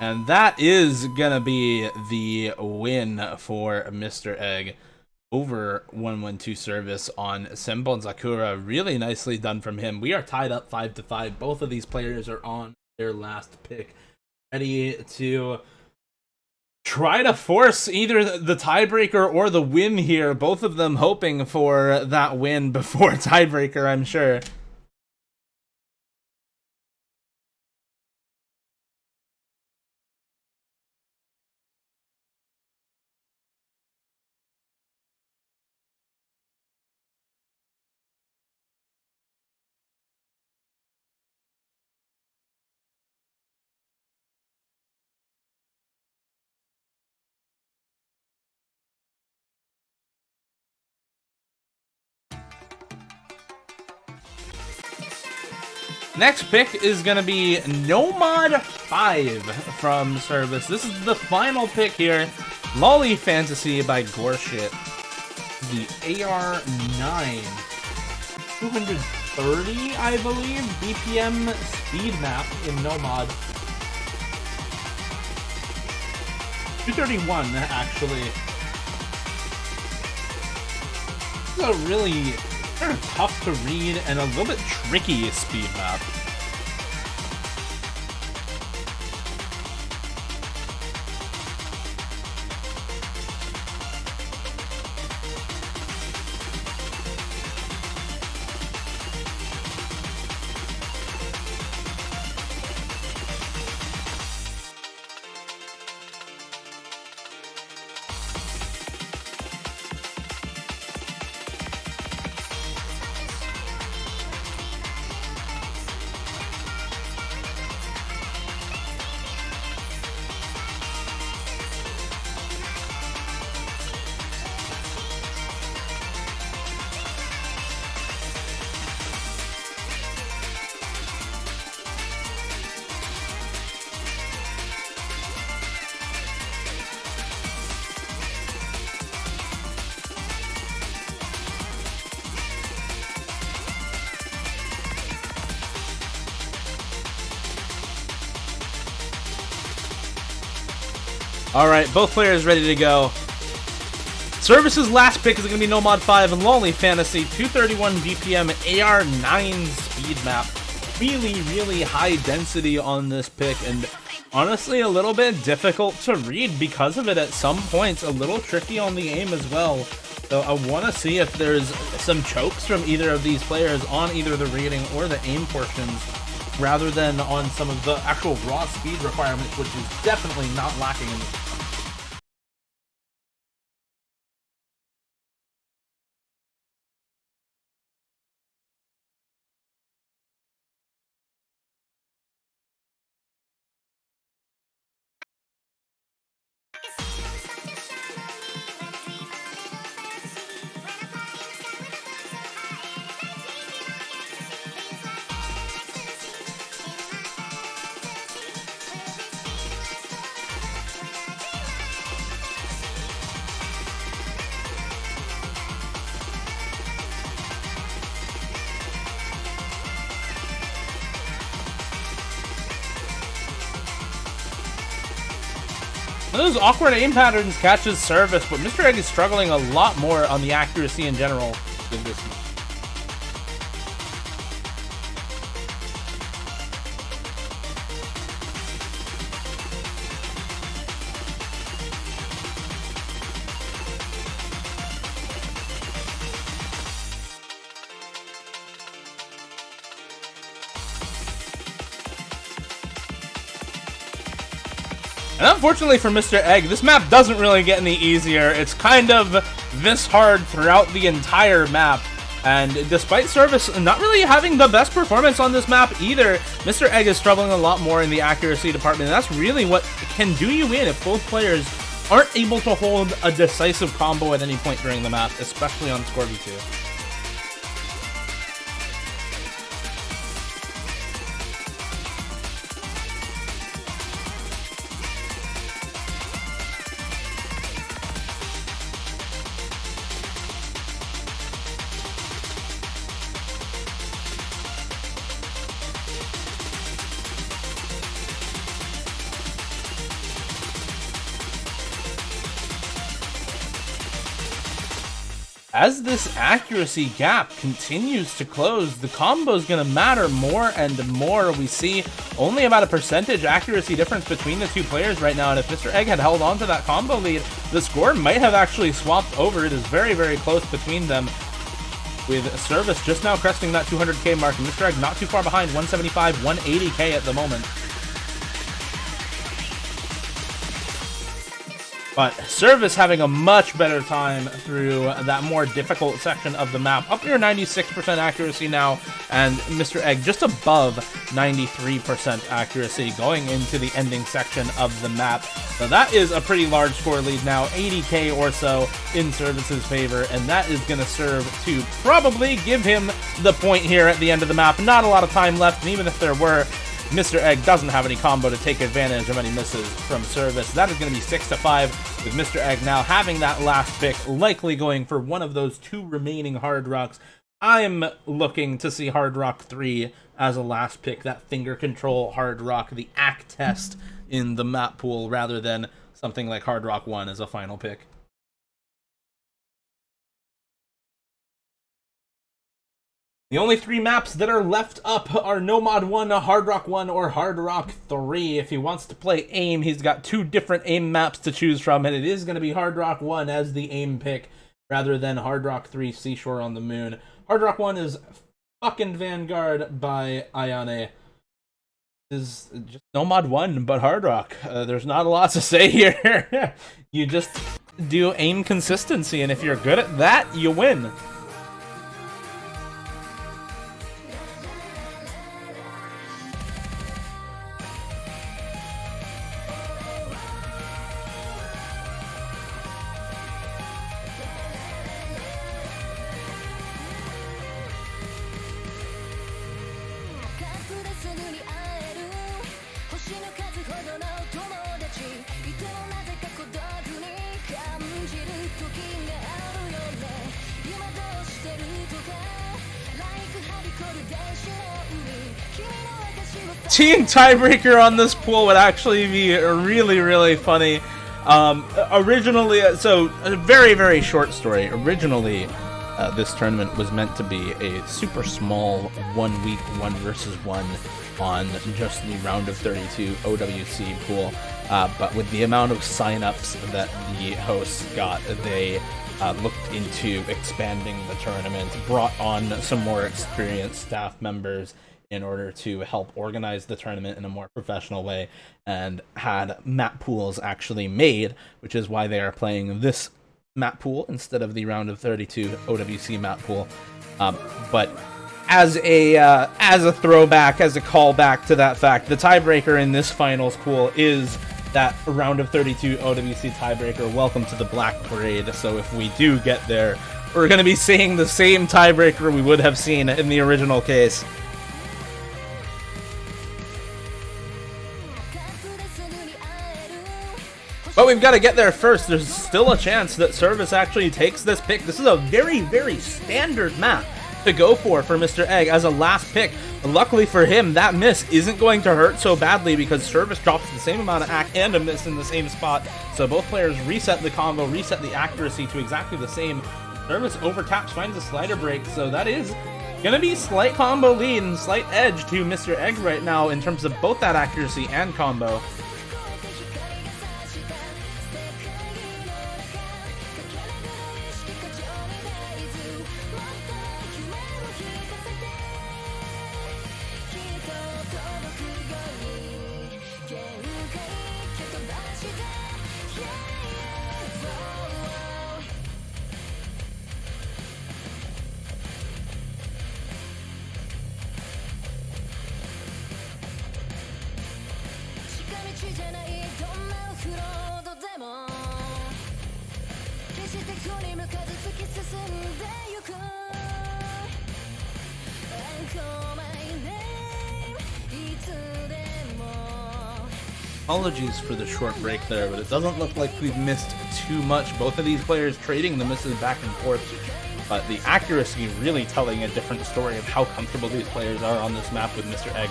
And that is gonna be the win for Mr. Egg over 112Servis on Senbon Sakura. Really nicely done from him. We are tied up 5-5. Both of these players are on their last pick, ready to try to force either the tiebreaker or the win here. Both of them hoping for that win before tiebreaker, I'm sure. Next pick is going to be Nomad 5 from Service. This is the final pick here. Lolly Fantasy by Gorshit. The AR9. 230, I believe, BPM speed map in Nomad. 231, actually. This is a really sort of tough to read and a little bit tricky speed map. Alright, both players ready to go. Service's last pick is going to be Nomad 5 and Lonely Fantasy, 231 BPM AR9 speed map. Really, really high density on this pick, and honestly a little bit difficult to read because of it at some points. A little tricky on the aim as well. So I want to see if there's some chokes from either of these players on either the reading or the aim portions, rather than on some of the actual raw speed requirements, which is definitely not lacking in this. Those awkward aim patterns catches Service, but Mr. Egg is struggling a lot more on the accuracy in general than this. And unfortunately for Mr. Egg, this map doesn't really get any easier. It's kind of this hard throughout the entire map. And despite Service not really having the best performance on this map either, Mr. Egg is struggling a lot more in the accuracy department. And that's really what can do you in if both players aren't able to hold a decisive combo at any point during the map, especially on Scorby 2. As this accuracy gap continues to close, the combo is going to matter more and more. We see only about a percentage accuracy difference between the two players right now, and if Mr. Egg had held on to that combo lead, the score might have actually swapped over. It is very, very close between them, with Service just now cresting that 200k mark, and Mr. Egg not too far behind, 175, 180k at the moment. But Service having a much better time through that more difficult section of the map. Up near 96% accuracy now, and Mr. Egg just above 93% accuracy going into the ending section of the map. So that is a pretty large score lead now, 80k or so in Service's favor, and that is going to serve to probably give him the point here at the end of the map. Not a lot of time left, and even if there were, Mr. Egg doesn't have any combo to take advantage of any misses from Service. That is going to be 6-5, with Mr. Egg now having that last pick, likely going for one of those two remaining Hard Rocks. I'm looking to see Hard Rock 3 as a last pick, that finger control Hard Rock, the ACK test in the map pool, rather than something like Hard Rock 1 as a final pick. The only three maps that are left up are Nomad 1, Hard Rock 1, or Hard Rock 3. If he wants to play AIM, he's got two different AIM maps to choose from, and it is going to be Hard Rock 1 as the AIM pick, rather than Hard Rock 3, Seashore on the Moon. Hard Rock 1 is fucking Vanguard by Ayane. Is just Nomad 1, but Hard Rock. There's not a lot to say here. You just do AIM consistency, and if you're good at that, you win. Team tiebreaker on this pool would actually be really, really funny. Originally, so a very, very short story. Originally, this tournament was meant to be a super small 1 week 1 versus 1 on just the round of 32 OWC pool. But with the amount of signups that the hosts got, they looked into expanding the tournament, brought on some more experienced staff members in order to help organize the tournament in a more professional way, and had map pools actually made, which is why they are playing this map pool instead of the round of 32 OWC map pool. But as a throwback, as a callback to that fact, the tiebreaker in this finals pool is that round of 32 OWC tiebreaker. Welcome to the Black Parade. So if we do get there, we're going to be seeing the same tiebreaker we would have seen in the original case. But we've got to get there first. There's still a chance that Service actually takes this pick. This is a very, very standard map to go for Mr. Egg as a last pick. Luckily for him, that miss isn't going to hurt so badly because Service drops the same amount of ACK and a miss in the same spot. So both players reset the combo, reset the accuracy to exactly the same. Service overtaps, finds a slider break. So that is going to be slight combo lead and slight edge to Mr. Egg right now in terms of both that accuracy and combo. Apologies for the short break there, but it doesn't look like we've missed too much. Both of these players trading the misses back and forth, but the accuracy really telling a different story of how comfortable these players are on this map, with Mr. Egg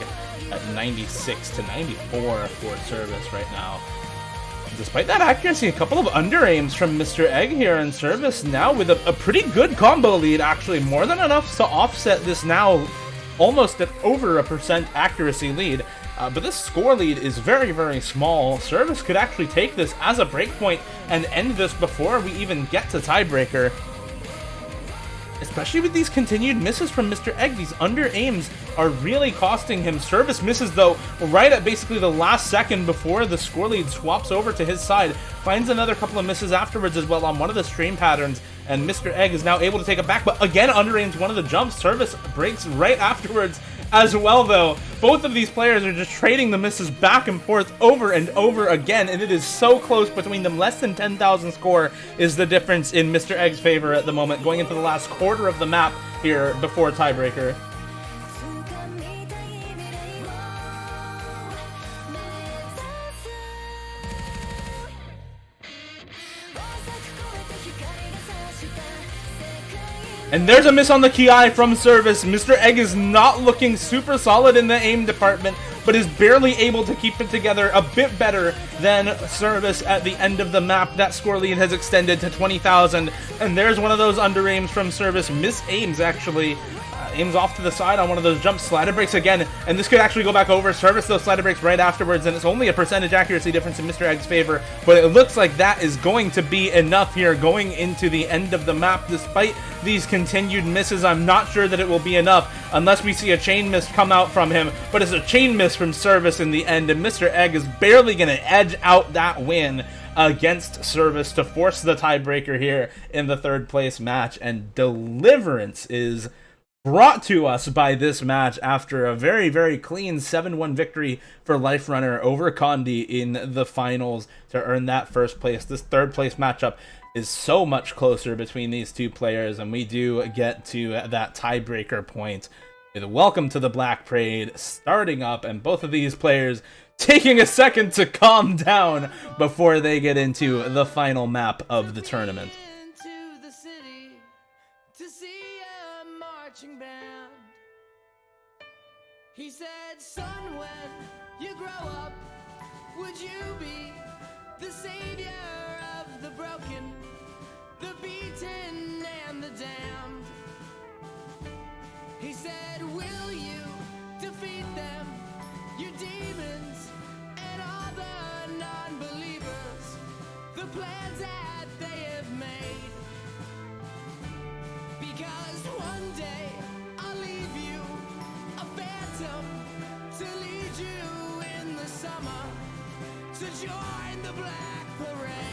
at 96 to 94 for Service right now. Despite that accuracy, a couple of under aims from Mr. Egg here in Service now with a pretty good combo lead, actually more than enough to offset this now almost at over a % accuracy lead. But this score lead is very, very small. Service could actually take this as a breakpoint and end this before we even get to tiebreaker. especially with these continued misses from Mr. Egg. These under aims are really costing him. Service misses, though, right at basically the last second before the score lead swaps over to his side. Finds another couple of misses afterwards as well on one of the stream patterns, and Mr. Egg is now able to take it back, but again under aims one of the jumps. Service breaks right afterwards as well, though. Both of these players are just trading the misses back and forth over and over again, and it is so close between them. Less than 10,000 score is the difference in Mr. Egg's favor at the moment, going into the last quarter of the map here before tiebreaker. And there's a miss on the Ki from Service. Mr. Egg is not looking super solid in the aim department, but is barely able to keep it together a bit better than Service at the end of the map. That score lead has extended to 20,000, and there's one of those under aims from Service. Miss aims, actually. Aims off to the side on one of those jumps. Slider breaks again, and this could actually go back over. Service those slider breaks right afterwards, and it's only a percentage accuracy difference in Mr. Egg's favor, but it looks like that is going to be enough here going into the end of the map. Despite these continued misses, I'm not sure that it will be enough unless we see a chain miss come out from him, but it's a chain miss from Service in the end, and Mr. Egg is barely going to edge out that win against Service to force the tiebreaker here in the third place match, and Deliverance is brought to us by this match after a very, very clean 7-1 victory for Life Runner over Condi in the finals to earn that first place. This third place matchup is so much closer between these two players, and we do get to that tiebreaker point with Welcome to the Black Parade starting up, and both of these players taking a second to calm down before they get into the final map of the tournament. Band. He said, son, when you grow up, would you be the savior of the broken, the beaten, and the damned? He said, will you defeat them, your demons, and all the non-believers, the plans that they have made? Because one day I'll leave you a phantom to lead you in the summer to join the Black Parade.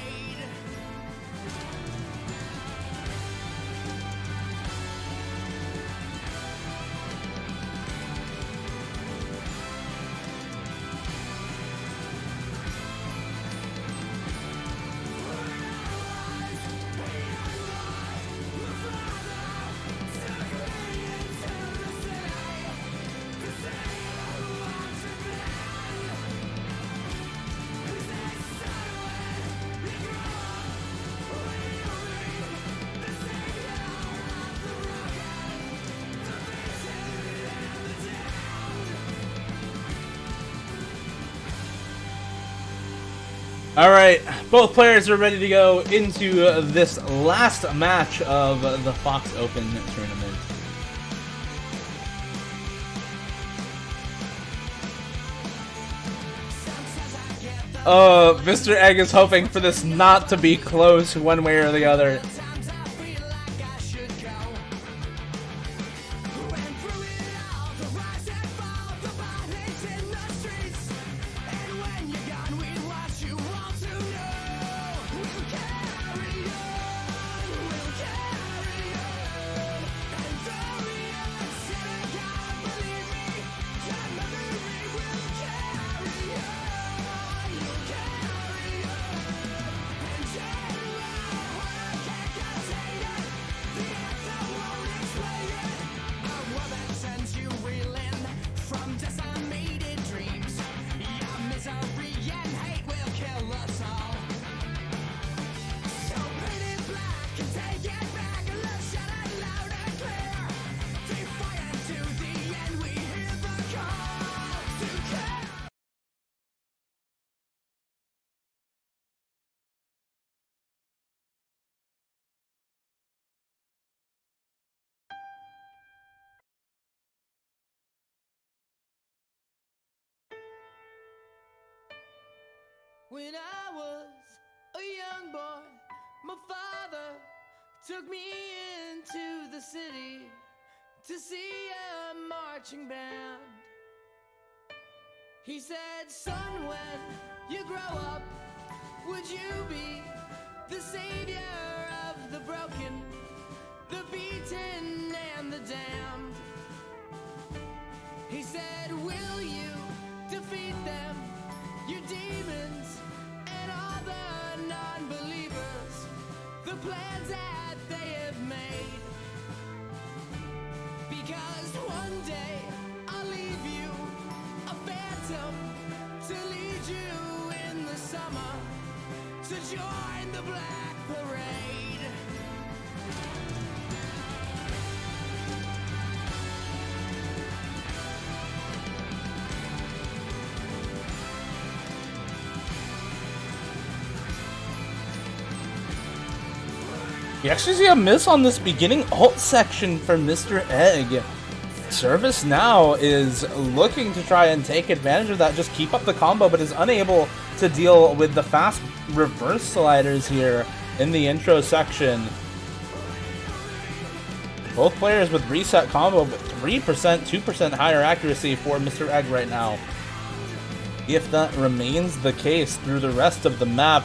Alright, both players are ready to go into this last match of the Fox Open tournament. Oh, Mr. Egg is hoping for this not to be close one way or the other. When I was a young boy, my father took me into the city to see a marching band. He said, son, when you grow up, would you be the savior of the broken, the beaten and the damned? He said, will you defeat them, your demons and all the non-believers, the plans that they have made? Because one day I'll leave you a phantom to lead you in the summer to join the Black Parade. You actually see a miss on this beginning ult section for Mr. Egg. Service now is looking to try and take advantage of that, just keep up the combo, but is unable to deal with the fast reverse sliders here in the intro section. Both players with reset combo, but 3%, 2% higher accuracy for Mr. Egg right now. If that remains the case through the rest of the map,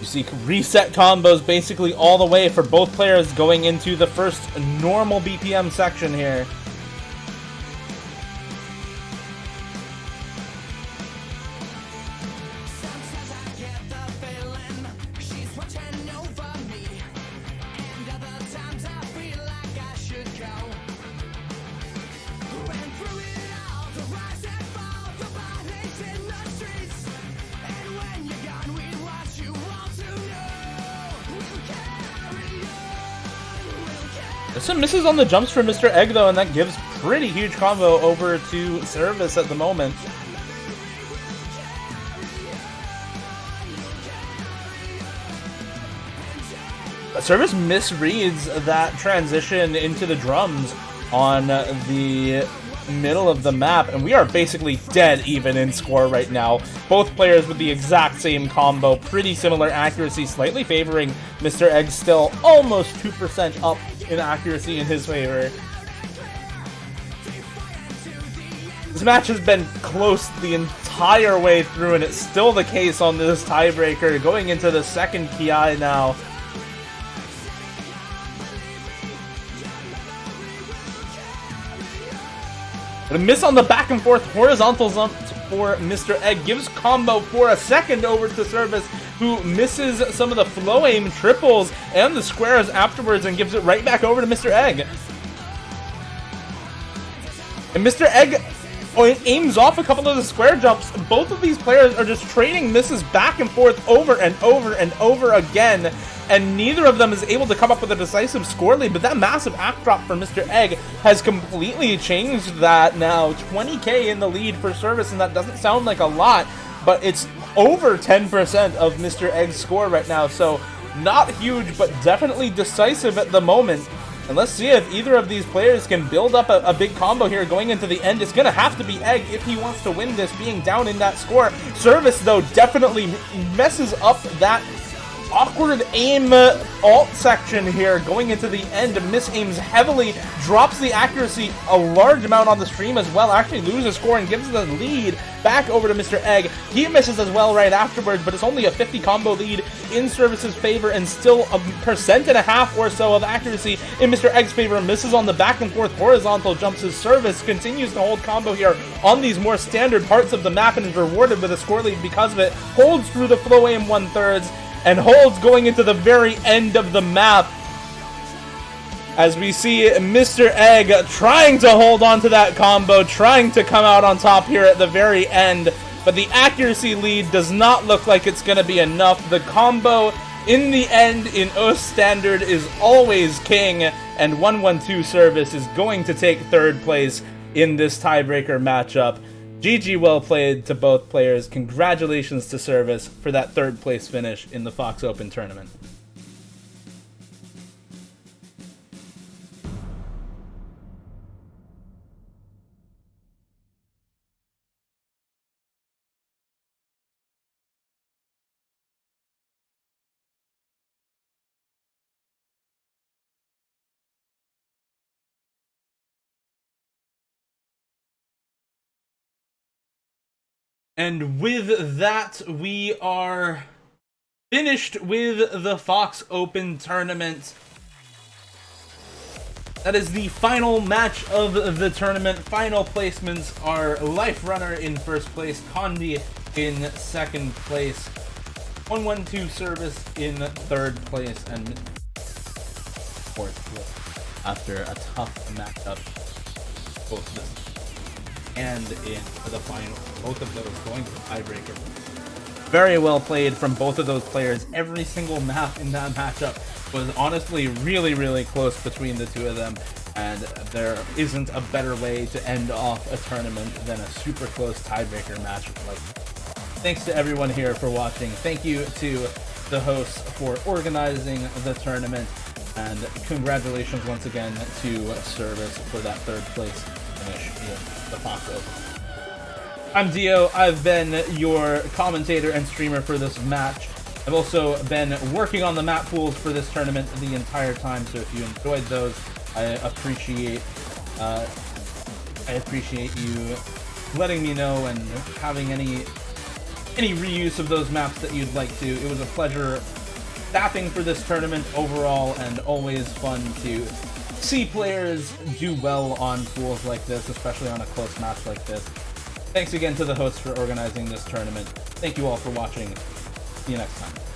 you see reset combos basically all the way for both players going into the first normal BPM section here. Sometimes I get the feeling she's watching over me, and other times I feel like I should go. Ran through it all, the rise and fall, the bodies in the streets, and when you're gone, we want you all to know we'll carry on, we'll carry. There's some misses on the jumps for Mr. Egg though, and that gives pretty huge combo over to Service at the moment. Service misreads that transition into the drums on the middle of the map, and we are basically dead even in score right now. Both players with the exact same combo, pretty similar accuracy, slightly favoring Mr. Egg, still almost 2% up in accuracy in his favor. This match has been close the entire way through, and it's still the case on this tiebreaker, going into the second PI now. The miss on the back and forth horizontal jump for Mr. Egg gives combo for a second over to Service, who misses some of the flow aim triples and the squares afterwards and gives it right back over to Mr. Egg. And Mr. Egg aims off a couple of the square jumps. Both of these players are just trading misses back and forth over and over and over again, and neither of them is able to come up with a decisive score lead, but that massive act drop for Mr. Egg has completely changed that now. 20k in the lead for Service, and that doesn't sound like a lot, but it's over 10% of Mr. Egg's score right now, so not huge, but definitely decisive at the moment. And let's see if either of these players can build up a big combo here going into the end. It's going to have to be Egg if he wants to win this, being down in that score. Service, though, definitely messes up that awkward aim alt section here going into the end. Misaims heavily, drops the accuracy a large amount on the stream as well, actually loses score and gives the lead back over to Mr. Egg. He misses as well right afterwards, but it's only a 50 combo lead in Service's favor, and still 1.5% or so of accuracy in Mr. Egg's favor. Misses on the back and forth horizontal jumps as Service continues to hold combo here on these more standard parts of the map and is rewarded with a score lead because of it. Holds through the flow aim 1/3 and holds going into the very end of the map, as we see Mr. Egg trying to hold on to that combo, trying to come out on top here at the very end, but the accuracy lead does not look like it's going to be enough. The combo in the end in OS standard is always king, and 112Servis is going to take third place in this tiebreaker matchup. GG, well played to both players. Congratulations to Service for that third place finish in the Fox Open tournament. And with that, we are finished with the Fox Open tournament. That is the final match of the tournament. Final placements are Life Runner in first place, Condi in second place, 112Servis in third place, and fourth place after a tough matchup. Both this and in the final, both of those going to tiebreaker. Very well played from both of those players. Every single map in that matchup was honestly really close between the two of them, and there isn't a better way to end off a tournament than a super close tiebreaker match. Like, thanks to everyone here for watching. Thank you to the hosts for organizing the tournament, and congratulations once again to Service for that third place finish in the Fox Open. I'm Dio. I've been your commentator and streamer for this match. I've also been working on the map pools for this tournament the entire time, so if you enjoyed those, I appreciate you letting me know and having any reuse of those maps that you'd like to. It was a pleasure staffing for this tournament overall, and always fun to see players do well on pools like this, especially on a close match like this. Thanks again to the hosts for organizing this tournament. Thank you all for watching. See you next time.